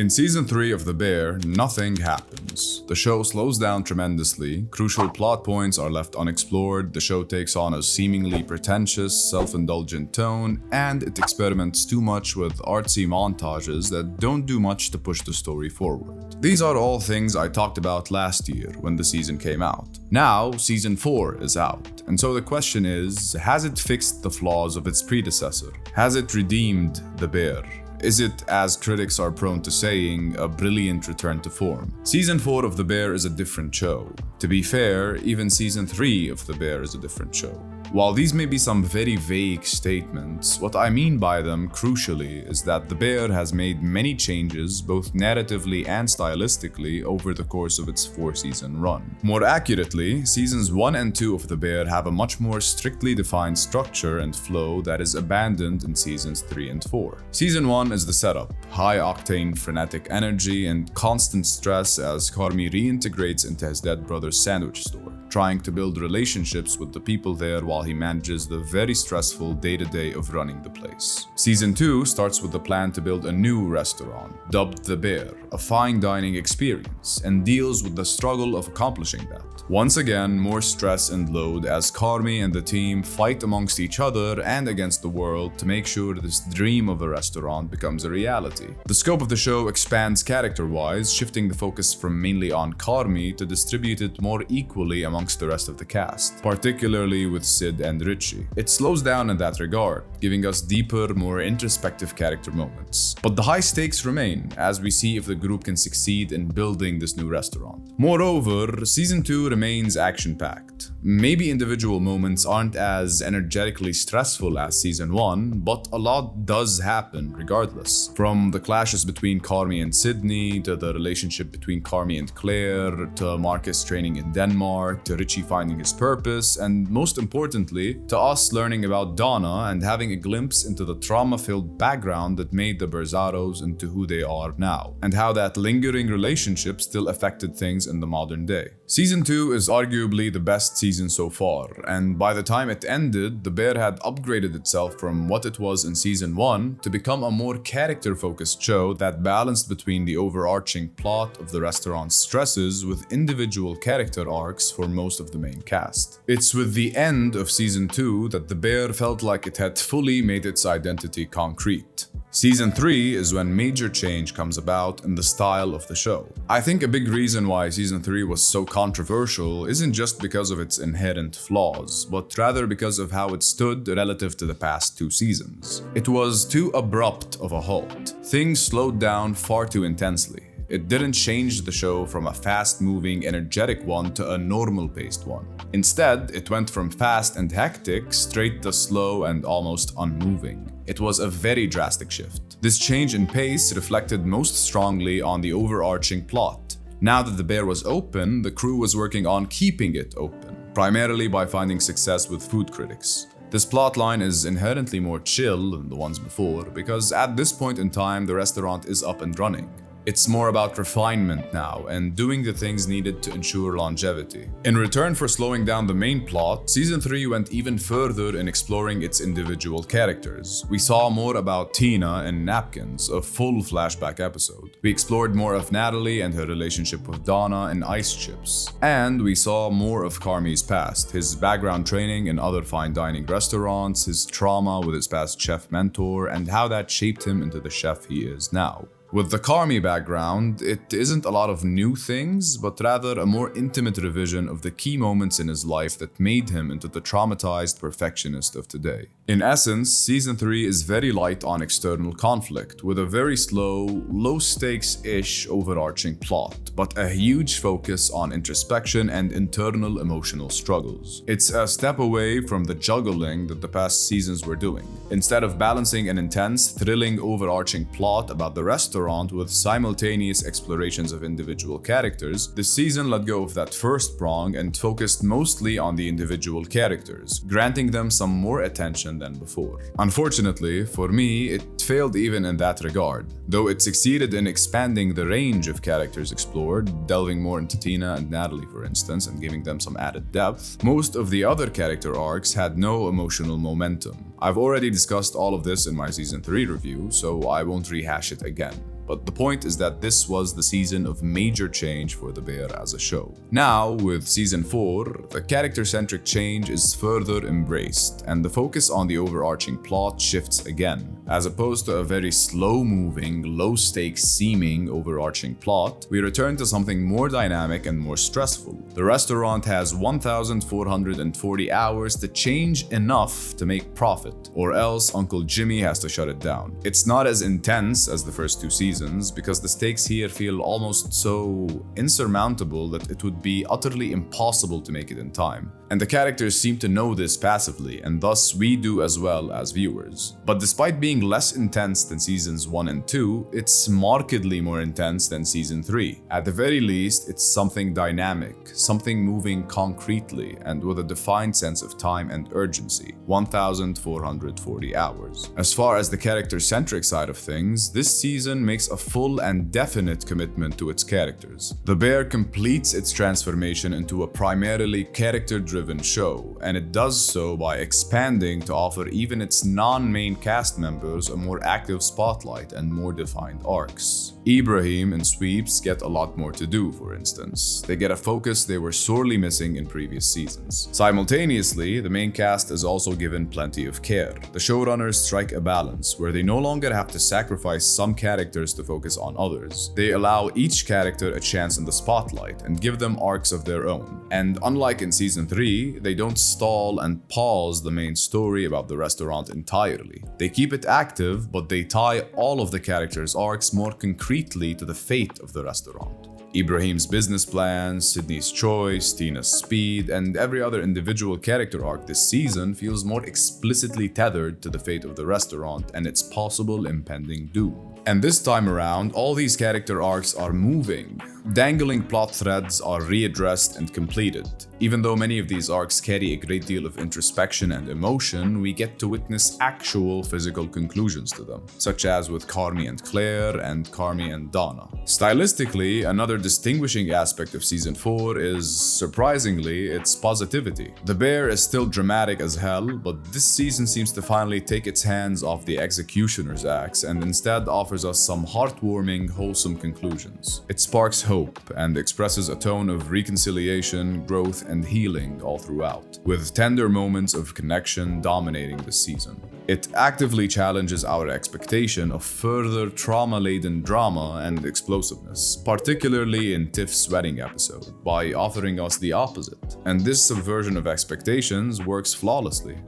In Season 3 of The Bear, nothing happens. The show slows down tremendously, crucial plot points are left unexplored, the show takes on a seemingly pretentious, self-indulgent tone, and it experiments too much with artsy montages that don't do much to push the story forward. These are all things I talked about last year when the season came out. Now, Season 4 is out, and so the question is, has it fixed the flaws of its predecessor? Has it redeemed The Bear? Is it, as critics are prone to saying, a brilliant return to form? Season 4 of The Bear is a different show. To be fair, even Season 3 of The Bear is a different show. While these may be some very vague statements, what I mean by them, crucially, is that The Bear has made many changes, both narratively and stylistically, over the course of its 4-season run. More accurately, Seasons 1 and 2 of The Bear have a much more strictly defined structure and flow that is abandoned in Seasons 3 and 4. Season 1 is the setup, high-octane frenetic energy and constant stress as Carmy reintegrates into his dead brother's sandwich store, trying to build relationships with the people there while he manages the very stressful day-to-day of running the place. Season 2 starts with the plan to build a new restaurant, dubbed The Bear, a fine dining experience, and deals with the struggle of accomplishing that. Once again, more stress and load as Carmy and the team fight amongst each other and against the world to make sure this dream of a restaurant becomes a reality. The scope of the show expands character-wise, shifting the focus from mainly on Carmy to distribute it more equally amongst the rest of the cast, particularly with Sid and Richie. It slows down in that regard, giving us deeper, more introspective character moments. But the high stakes remain, as we see if the group can succeed in building this new restaurant. Moreover, Season 2 remains action-packed. Maybe individual moments aren't as energetically stressful as Season 1, but a lot does happen regardless. From the clashes between Carmy and Sydney, to the relationship between Carmy and Claire, to Marcus training in Denmark, to Richie finding his purpose, and most importantly, to us learning about Donna and having a glimpse into the trauma-filled background that made the Berzaros into who they are now, and how that lingering relationship still affected things in the modern day. Season 2 is arguably the best season so far, and by the time it ended, The Bear had upgraded itself from what it was in Season 1 to become a more character-focused show that balanced between the overarching plot of the restaurant's stresses with individual character arcs for most of the main cast. It's with the end of Season 2 that The Bear felt like it had fully made its identity concrete. Season 3 is when major change comes about in the style of the show. I think a big reason why Season 3 was so controversial isn't just because of its inherent flaws, but rather because of how it stood relative to the past 2 seasons. It was too abrupt of a halt. Things slowed down far too intensely. It didn't change the show from a fast-moving, energetic one to a normal-paced one. Instead, it went from fast and hectic straight to slow and almost unmoving. It was a very drastic shift. This change in pace reflected most strongly on the overarching plot. Now that The Bear was open, the crew was working on keeping it open, primarily by finding success with food critics. This plotline is inherently more chill than the ones before, because at this point in time, the restaurant is up and running. It's more about refinement now and doing the things needed to ensure longevity. In return for slowing down the main plot, Season 3 went even further in exploring its individual characters. We saw more about Tina and Napkins, a full flashback episode. We explored more of Natalie and her relationship with Donna and Ice Chips. And we saw more of Carmy's past, his background training in other fine dining restaurants, his trauma with his past chef mentor, and how that shaped him into the chef he is now. With the Carmy background, it isn't a lot of new things, but rather a more intimate revision of the key moments in his life that made him into the traumatized perfectionist of today. In essence, Season 3 is very light on external conflict, with a very slow, low-stakes-ish overarching plot, but a huge focus on introspection and internal emotional struggles. It's a step away from the juggling that the past seasons were doing. Instead of balancing an intense, thrilling overarching plot about the restaurant with simultaneous explorations of individual characters, the season let go of that first prong and focused mostly on the individual characters, granting them some more attention than before. Unfortunately, for me, it failed even in that regard. Though it succeeded in expanding the range of characters explored, delving more into Tina and Natalie for instance, and giving them some added depth, most of the other character arcs had no emotional momentum. I've already discussed all of this in my Season 3 review, so I won't rehash it again. But the point is that this was the season of major change for the Bear as a show. Now, with season 4, the character-centric change is further embraced, and the focus on the overarching plot shifts again. As opposed to a very slow-moving, low-stakes seeming overarching plot, we return to something more dynamic and more stressful. The restaurant has 1,440 hours to change enough to make profit, or else Uncle Jimmy has to shut it down. It's not as intense as the first 2 seasons because the stakes here feel almost so insurmountable that it would be utterly impossible to make it in time. And the characters seem to know this passively, and thus we do as well as viewers. But despite being less intense than seasons 1 and 2, it's markedly more intense than season 3. At the very least, it's something dynamic, something moving concretely and with a defined sense of time and urgency. 1,440 hours. As far as the character-centric side of things, this season makes a full and definite commitment to its characters. The Bear completes its transformation into a primarily character-driven show, and it does so by expanding to offer even its non-main cast members a more active spotlight and more defined arcs. Ibrahim and Sweeps get a lot more to do, for instance. They get a focus they were sorely missing in previous seasons. Simultaneously, the main cast is also given plenty of care. The showrunners strike a balance where they no longer have to sacrifice some characters to focus on others. They allow each character a chance in the spotlight and give them arcs of their own. And unlike in season 3, they don't stall and pause the main story about the restaurant entirely. They keep it active, but they tie all of the characters' arcs more concretely to the fate of the restaurant. Ibrahim's business plans, Sydney's choice, Tina's speed, and every other individual character arc this season feels more explicitly tethered to the fate of the restaurant and its possible impending doom. And this time around, all these character arcs are moving. Dangling plot threads are readdressed and completed. Even though many of these arcs carry a great deal of introspection and emotion, we get to witness actual physical conclusions to them, such as with Carmy and Claire and Carmy and Donna. Stylistically, another distinguishing aspect of season 4 is, surprisingly, its positivity. The Bear is still dramatic as hell, but this season seems to finally take its hands off the executioner's axe and instead offers us some heartwarming, wholesome conclusions. It sparks hope and expresses a tone of reconciliation, growth, and healing all throughout, with tender moments of connection dominating the season. It actively challenges our expectation of further trauma-laden drama and explosiveness, particularly in Tiff's wedding episode, by offering us the opposite. And this subversion of expectations works flawlessly.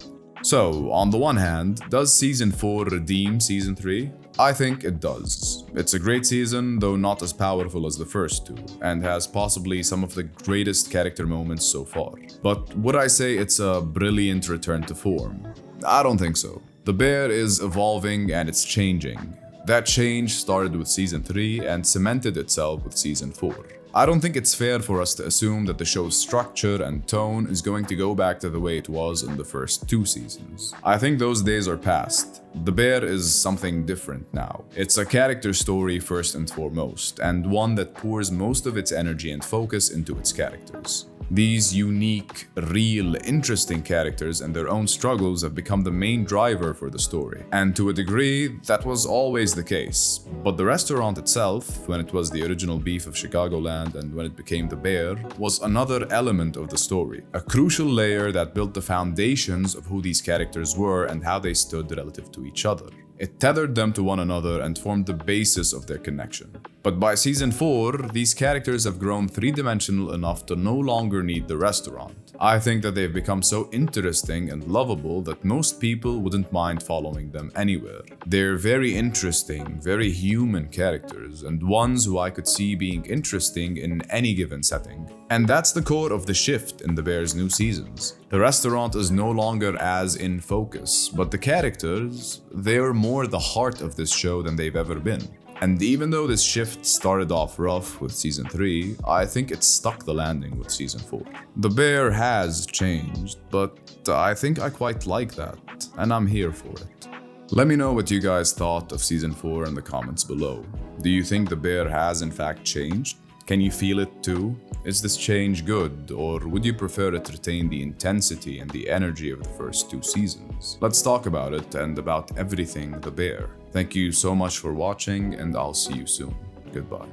So, on the one hand, does season 4 redeem season 3? I think it does. It's a great season, though not as powerful as the first 2, and has possibly some of the greatest character moments so far. But would I say it's a brilliant return to form? I don't think so. The Bear is evolving and it's changing. That change started with season 3 and cemented itself with season 4. I don't think it's fair for us to assume that the show's structure and tone is going to go back to the way it was in the first 2 seasons. I think those days are past. The Bear is something different now. It's a character story first and foremost, and one that pours most of its energy and focus into its characters. These unique, real, interesting characters and their own struggles have become the main driver for the story. And to a degree, that was always the case. But the restaurant itself, when it was the original beef of Chicagoland and when it became the Bear, was another element of the story. A crucial layer that built the foundations of who these characters were and how they stood relative to each other. It tethered them to one another and formed the basis of their connection. But by season 4, these characters have grown three-dimensional enough to no longer need the restaurant. I think that they've become so interesting and lovable that most people wouldn't mind following them anywhere. They're very interesting, very human characters, and ones who I could see being interesting in any given setting. And that's the core of the shift in the Bear's new seasons. The restaurant is no longer as in focus, but the characters, they're more the heart of this show than they've ever been. And even though this shift started off rough with season 3, I think it stuck the landing with season 4. The Bear has changed, but I think I quite like that, and I'm here for it. Let me know what you guys thought of season 4 in the comments below. Do you think the Bear has in fact changed? Can you feel it too? Is this change good, or would you prefer it retain the intensity and the energy of the first 2 seasons? Let's talk about it and about everything The Bear. Thank you so much for watching, and I'll see you soon. Goodbye.